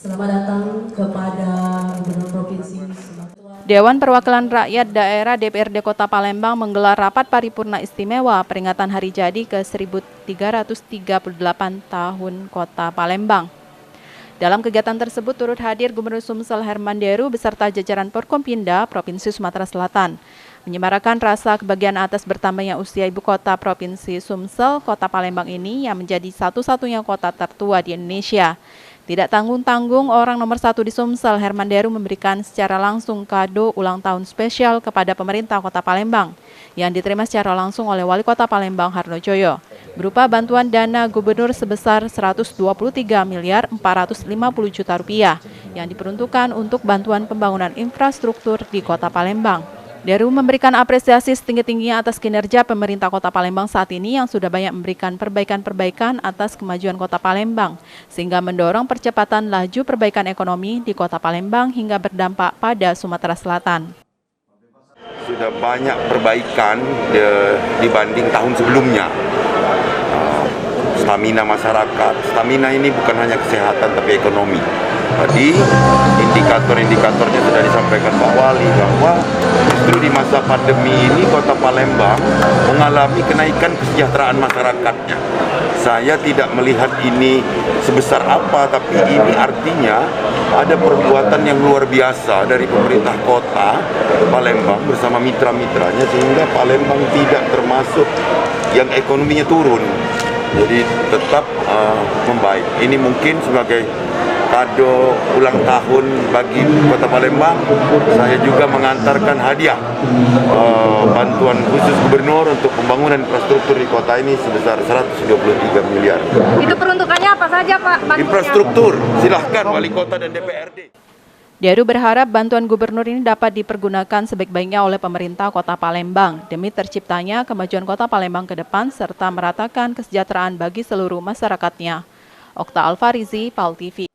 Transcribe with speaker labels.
Speaker 1: Selamat datang kepada Gubernur Provinsi Sumatera.
Speaker 2: Dewan Perwakilan Rakyat Daerah DPRD Kota Palembang menggelar rapat paripurna istimewa peringatan hari jadi ke-1338 tahun Kota Palembang. Dalam kegiatan tersebut turut hadir Gubernur Sumsel Herman Deru beserta jajaran Forkompinda Provinsi Sumatera Selatan. Menyemarakan rasa kebahagiaan atas bertambahnya usia ibu kota Provinsi Sumsel, Kota Palembang ini yang menjadi satu-satunya kota tertua di Indonesia. Tidak tanggung-tanggung, orang nomor 1 di Sumsel, Herman Deru, memberikan secara langsung kado ulang tahun spesial kepada pemerintah Kota Palembang yang diterima secara langsung oleh Wali Kota Palembang Harno Joyo, berupa bantuan dana gubernur sebesar 123 miliar 450 juta rupiah yang diperuntukkan untuk bantuan pembangunan infrastruktur di Kota Palembang. Deru memberikan apresiasi setinggi-tingginya atas kinerja pemerintah Kota Palembang saat ini yang sudah banyak memberikan perbaikan-perbaikan atas kemajuan Kota Palembang, sehingga mendorong percepatan laju perbaikan ekonomi di Kota Palembang hingga berdampak pada Sumatera Selatan.
Speaker 3: Sudah banyak perbaikan dibanding tahun sebelumnya. Stamina masyarakat, stamina ini bukan hanya kesehatan tapi ekonomi. Tadi indikator-indikatornya sudah disampaikan Pak Wali bahwa justru di masa pandemi ini Kota Palembang mengalami kenaikan kesejahteraan masyarakatnya. Saya tidak melihat ini sebesar apa, tapi ini artinya ada perbuatan yang luar biasa dari pemerintah kota Palembang bersama mitra-mitranya sehingga Palembang tidak termasuk yang ekonominya turun. Jadi tetap membaik. Ini mungkin sebagai kado ulang tahun bagi Kota Palembang. Saya juga mengantarkan hadiah bantuan khusus gubernur untuk pembangunan infrastruktur di kota ini sebesar 123 miliar.
Speaker 4: Itu peruntukannya apa saja, Pak? Bantunya?
Speaker 3: Infrastruktur, silahkan Wali Kota dan DPRD.
Speaker 2: Deru berharap bantuan gubernur ini dapat dipergunakan sebaik-baiknya oleh pemerintah Kota Palembang demi terciptanya kemajuan Kota Palembang ke depan serta meratakan kesejahteraan bagi seluruh masyarakatnya. Okta Alfarizi, PAL TV.